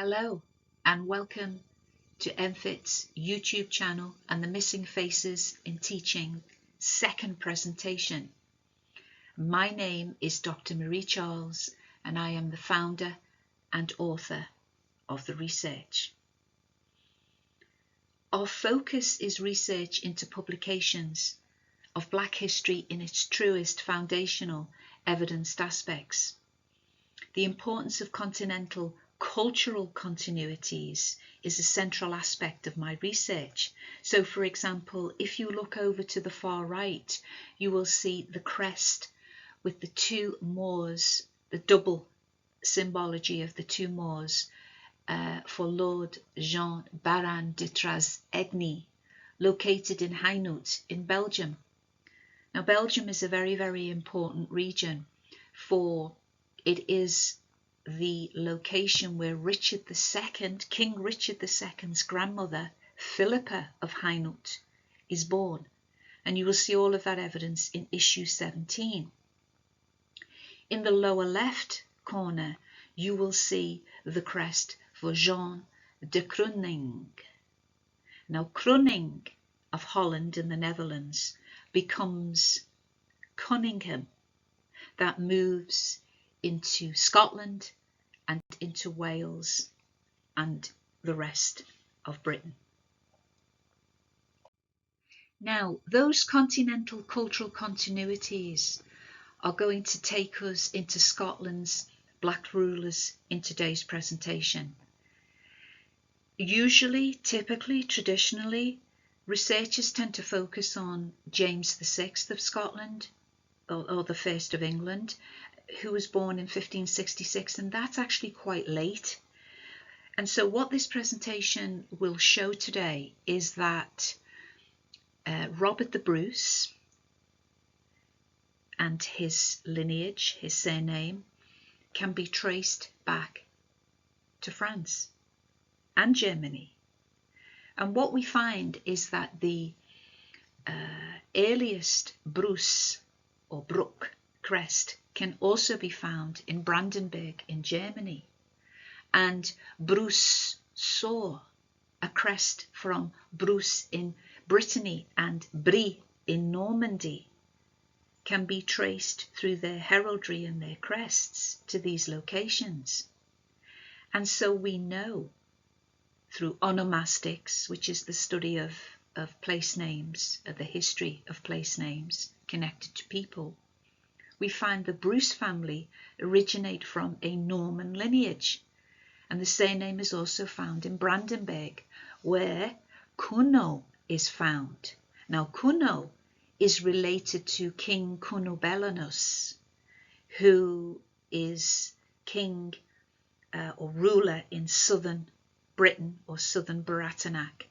Hello and welcome to MFIT's YouTube channel and the Missing Faces in Teaching second presentation. My name is Dr. Marie Charles and I am the founder and author of the research. Our focus is research into publications of Black history in its truest foundational evidenced aspects. The importance of continental cultural continuities is a central aspect of my research. So, for example, if you look over to the far right, you will see the crest with the two Moors, the double symbology of the two Moors for Lord Jean Baron de Traz-Egny, located in Hainaut in Belgium. Now, Belgium is a very, very important region, for it is the location where Richard II, King Richard II's grandmother, Philippa of Hainaut, is born. And you will see all of that evidence in issue 17. In the lower left corner, you will see the crest for Jean de Kroning. Now, Kroning of Holland in the Netherlands becomes Cunningham. That moves into Scotland and into Wales and the rest of Britain. Now, those continental cultural continuities are going to take us into Scotland's Black rulers in today's presentation. Usually, typically, traditionally, researchers tend to focus on James VI of Scotland, or the First of England, who was born in 1566, and that's actually quite late. And so what this presentation will show today is that Robert the Bruce and his lineage, his surname, can be traced back to France and Germany. And what we find is that the earliest Bruce or Bruck crest can also be found in Brandenburg in Germany. And Bruce saw a crest from Bruce in Brittany and Brie in Normandy can be traced through their heraldry and their crests to these locations. And so we know through onomastics, which is the study of place names, of the history of place names connected to people, we find the Bruce family originate from a Norman lineage. And the surname is also found in Brandenburg, where Kuno is found. Now, Kuno is related to King Cunobelinus, who is king or ruler in southern Britain or southern Barathenac.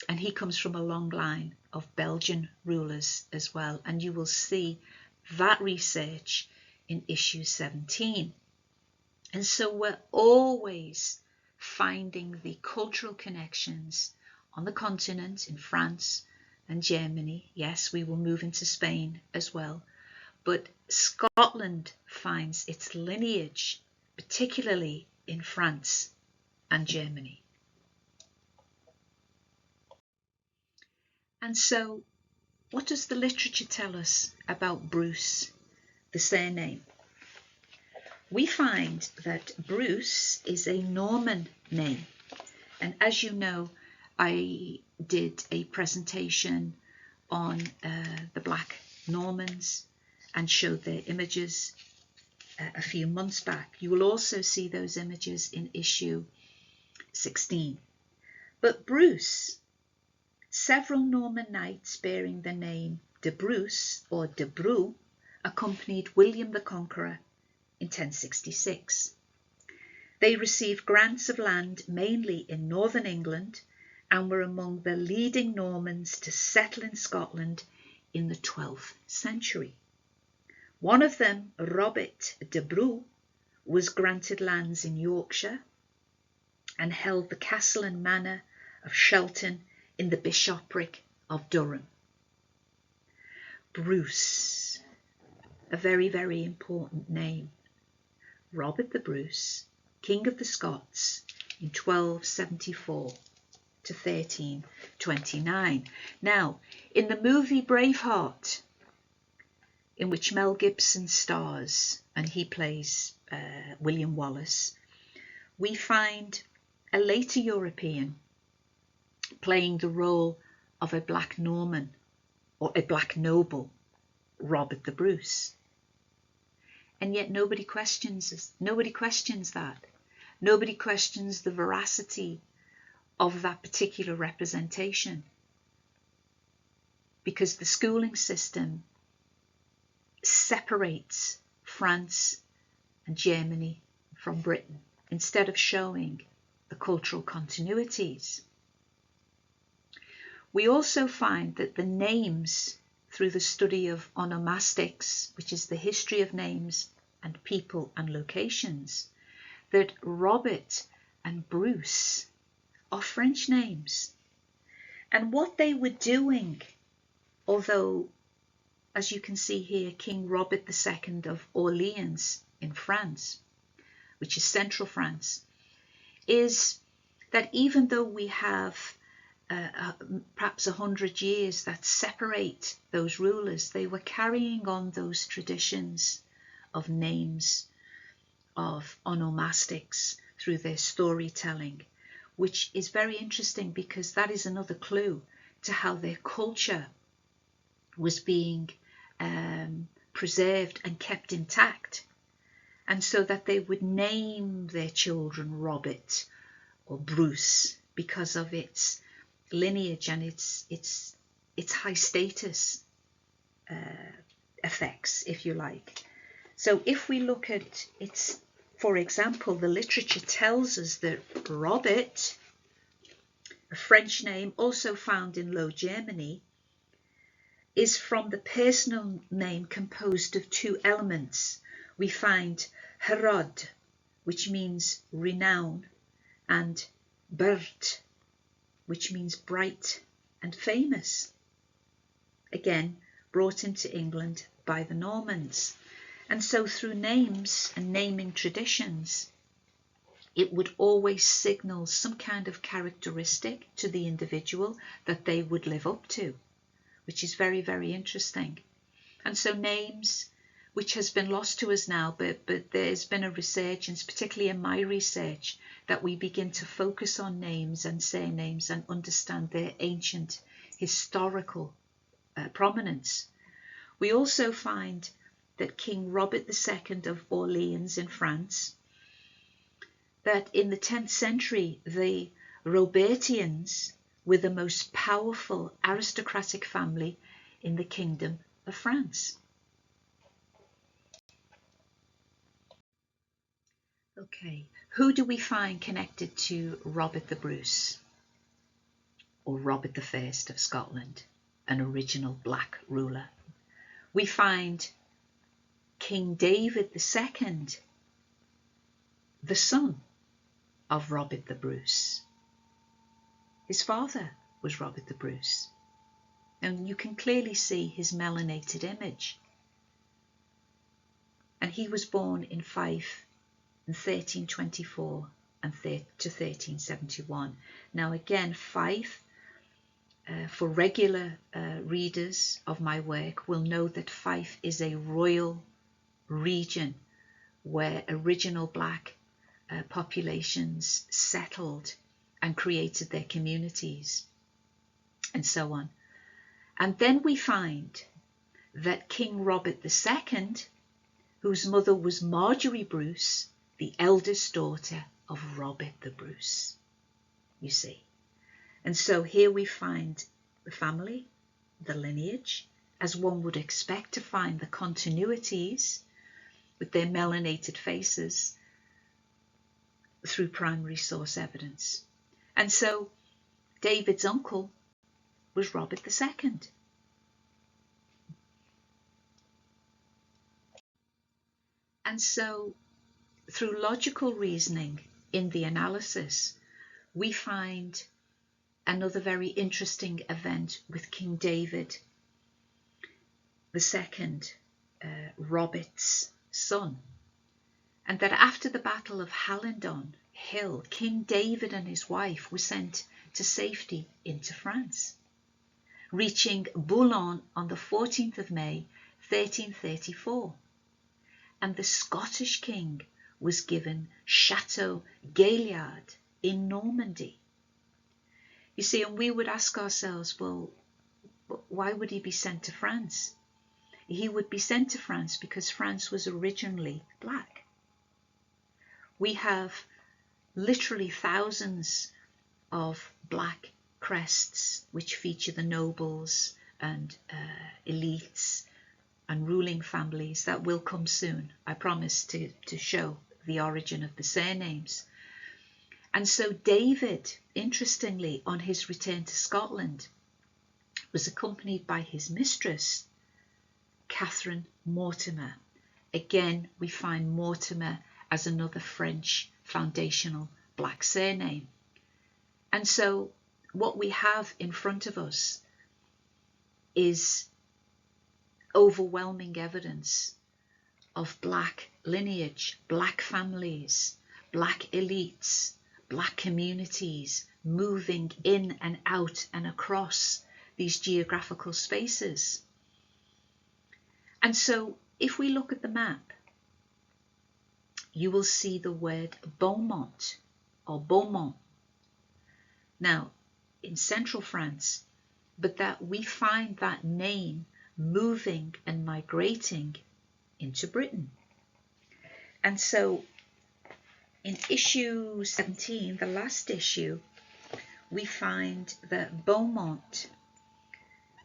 And he comes from a long line of Belgian rulers as well. And you will see that research in issue 17. And so we're always finding the cultural connections on the continent in France and Germany. Yes, we will move into Spain as well. But Scotland finds its lineage, particularly in France and Germany. And so, what does the literature tell us about Bruce, the surname? We find that Bruce is a Norman name. And as you know, I did a presentation on the Black Normans and showed their images a few months back. You will also see those images in issue 16. But Bruce, several Norman knights bearing the name de Bruce or de Brou accompanied William the Conqueror in 1066. They received grants of land mainly in northern England and were among the leading Normans to settle in Scotland in the 12th century. One of them, Robert de Brou, was granted lands in Yorkshire and held the castle and manor of Shelton in the bishopric of Durham. Bruce, a very, very important name. Robert the Bruce King of the Scots, in 1274 to 1329. Now, in the movie Braveheart, in which Mel Gibson stars and he plays William Wallace, we find a later European playing the role of a black Norman or a black noble, Robert the Bruce. And yet nobody questions us. Nobody questions that. Nobody questions the veracity of that particular representation, because the schooling system separates France and Germany from Britain instead of showing the cultural continuities. We also find that the names, through the study of onomastics, which is the history of names and people and locations, that Robert and Bruce are French names. And what they were doing, although, as you can see here, King Robert II of Orleans in France, which is central France, is that even though we have perhaps 100 years that separate those rulers, they were carrying on those traditions of names, of onomastics through their storytelling, which is very interesting because that is another clue to how their culture was being preserved and kept intact. And so that they would name their children Robert or Bruce because of its lineage and its high status effects, if you like. So if we look at its, for example, the literature tells us that Robert, a French name also found in Low Germany, is from the personal name composed of two elements. We find Herod, which means renown, and Bert, which means bright and famous. Again, brought into England by the Normans. And so through names and naming traditions, it would always signal some kind of characteristic to the individual that they would live up to, which is very, very interesting. And so names, which has been lost to us now, but there's been a resurgence, particularly in my research, that we begin to focus on names and surnames and understand their ancient historical prominence. We also find that King Robert II of Orleans in France, that in the 10th century, the Robertians were the most powerful aristocratic family in the Kingdom of France. Okay, who do we find connected to Robert the Bruce, or Robert I of Scotland, an original black ruler? We find King David II, the son of Robert the Bruce. His father was Robert the Bruce, and you can clearly see his melanated image. And he was born in Fife in 1324 and to 1371. Now again, Fife, for regular readers of my work, will know that Fife is a royal region where original black populations settled and created their communities and so on. And then we find that King Robert II, whose mother was Marjorie Bruce, the eldest daughter of Robert the Bruce, you see. And so here we find the family, the lineage, as one would expect to find the continuities with their melanated faces through primary source evidence. And so David's uncle was Robert II. And so through logical reasoning in the analysis, we find another very interesting event with King David II, Robert's son. and that after the Battle of Hallandon Hill, King David and his wife were sent to safety into France, reaching Boulogne on the 14th of May 1334, and the Scottish king was given Chateau Gaillard in Normandy. You see, and we would ask ourselves, well, why would he be sent to France? He would be sent to France because France was originally black. We have literally thousands of black crests which feature the nobles and elites and ruling families that will come soon. I promise to show the origin of the surnames. And so David, interestingly, on his return to Scotland, was accompanied by his mistress, Catherine Mortimer. Again, we find Mortimer as another French foundational black surname. And so what we have in front of us is overwhelming evidence of black lineage, black families, black elites, black communities moving in and out and across these geographical spaces. And so if we look at the map, you will see the word Beaumont or Beaumont now in central France, but that we find that name moving and migrating into Britain. And so in issue 17, the last issue, we find that Beaumont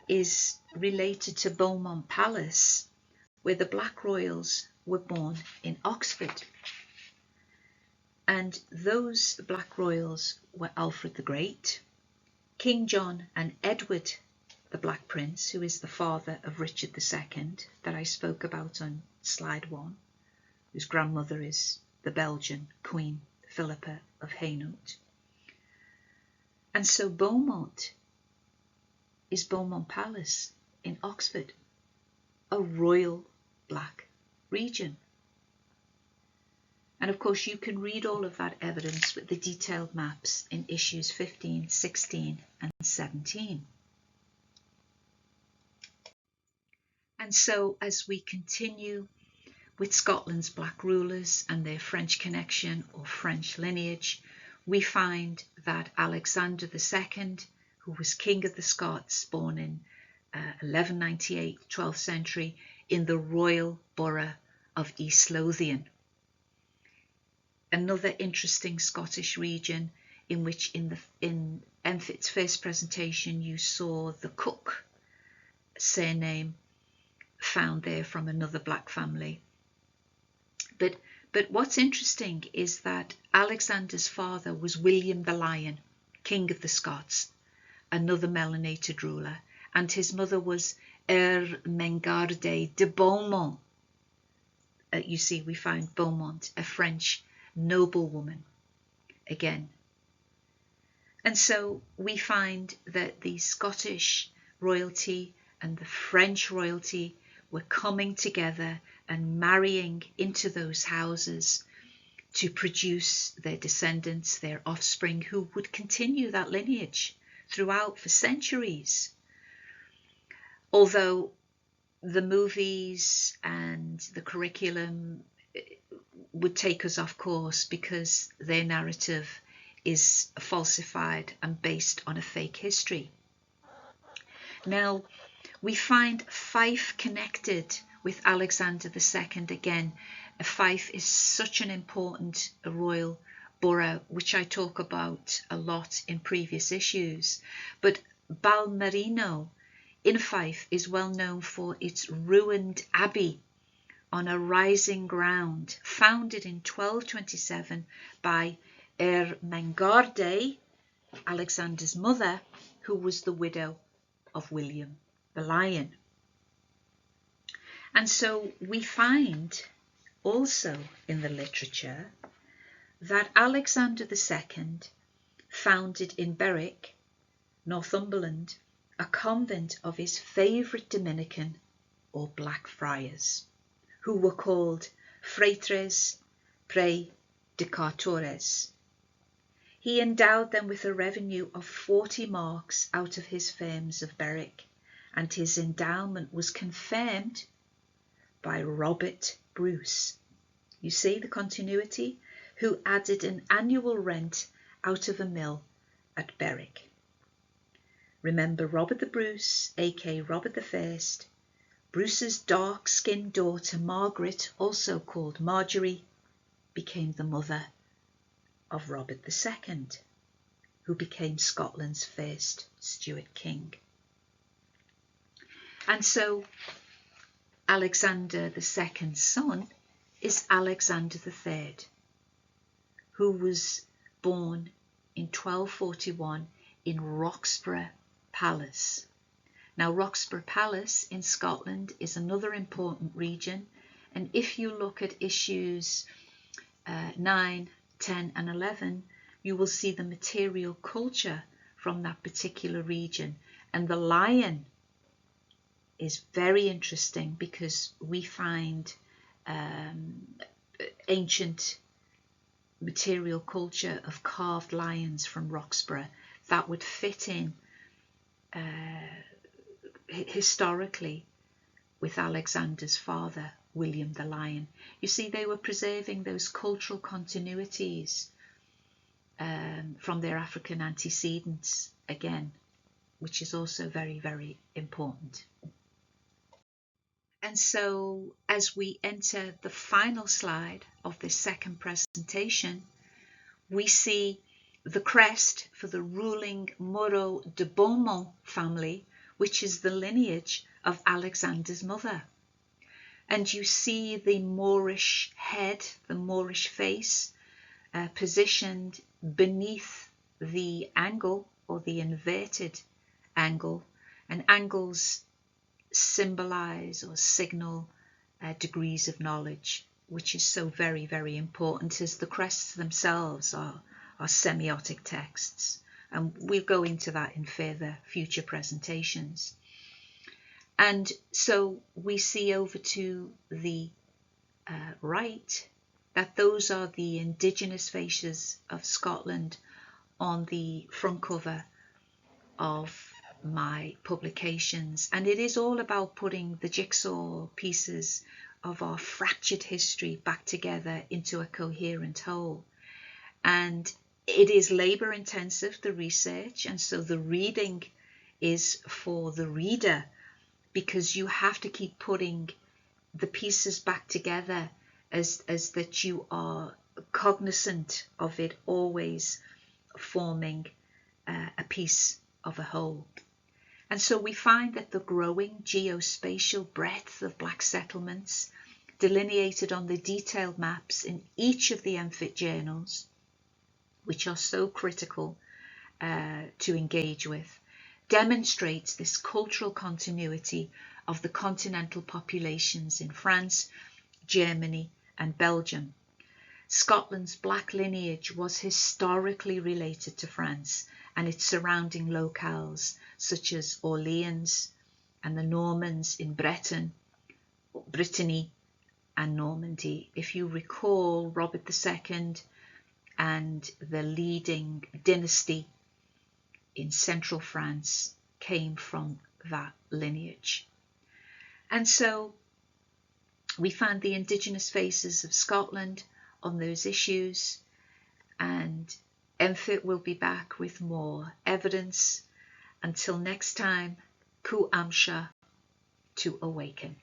is related to Beaumont Palace, where the black royals were born in Oxford. And those black royals were Alfred the Great, King John and Edward the Black Prince, who is the father of Richard II that I spoke about on slide 1, whose grandmother is the Belgian Queen Philippa of Hainaut. And so Beaumont is Beaumont Palace in Oxford, a royal black region. And of course you can read all of that evidence with the detailed maps in issues 15, 16 and 17. And so as we continue with Scotland's black rulers and their French connection or French lineage, we find that Alexander II, who was King of the Scots, born in 1198, 12th century, in the royal borough of East Lothian. Another interesting Scottish region in which in Enfit's first presentation you saw the Cook surname found there from another black family. But what's interesting is that Alexander's father was William the Lion, King of the Scots, another melanated ruler, and his mother was Ermengarde de Beaumont. You see, we find Beaumont, a French noblewoman, again. And so we find that the Scottish royalty and the French royalty were coming together and marrying into those houses to produce their descendants, their offspring, who would continue that lineage throughout for centuries. Although the movies and the curriculum would take us off course because their narrative is falsified and based on a fake history. Now, we find Fife connected with Alexander II again. Fife is such an important royal borough, which I talk about a lot in previous issues. But Balmerino in Fife is well known for its ruined abbey on a rising ground, founded in 1227 by Ermengarde, Alexander's mother, who was the widow of William the Lion. And so we find also in the literature that Alexander II founded in Berwick, Northumberland, a convent of his favourite Dominican or Black Friars, who were called Fratres predicatores. He endowed them with a revenue of 40 marks out of his fames of Berwick, and his endowment was confirmed by Robert Bruce. You see the continuity? Who added an annual rent out of a mill at Berwick. Remember Robert the Bruce, aka Robert I. Bruce's dark-skinned daughter Margaret, also called Marjorie, became the mother of Robert II, who became Scotland's first Stuart king. And so Alexander II's son is Alexander III, who was born in 1241 in Roxburgh Palace. Now, Roxburgh Palace in Scotland is another important region, and if you look at issues 9, 10 and 11, you will see the material culture from that particular region. And the lion is very interesting because we find ancient material culture of carved lions from Roxburgh that would fit in historically with Alexander's father, William the Lion. You see, they were preserving those cultural continuities from their African antecedents again, which is also very, very important. And so as we enter the final slide of this second presentation, we see the crest for the ruling Moreau de Beaumont family, which is the lineage of Alexander's mother. And you see the Moorish head, the Moorish face, positioned beneath the angle or the inverted angle. And angles symbolize or signal degrees of knowledge, which is so very, very important, as the crests themselves are semiotic texts. And we'll go into that in further future presentations. And so we see over to the right that those are the indigenous faces of Scotland on the front cover of my publications. And it is all about putting the jigsaw pieces of our fractured history back together into a coherent whole. And it is labor intensive, the research, and so the reading is for the reader, because you have to keep putting the pieces back together as that you are cognizant of it always forming a piece of a whole. And so we find that the growing geospatial breadth of black settlements delineated on the detailed maps in each of the MFIT journals, which are so critical to engage with, demonstrates this cultural continuity of the continental populations in France, Germany and Belgium. Scotland's black lineage was historically related to France and its surrounding locales, such as Orleans and the Normans in Brittany and Normandy. If you recall, Robert II and the leading dynasty in central France came from that lineage. And so we find the indigenous faces of Scotland on those issues, and MFIT will be back with more evidence. Until next time, Ku Amsha, to awaken.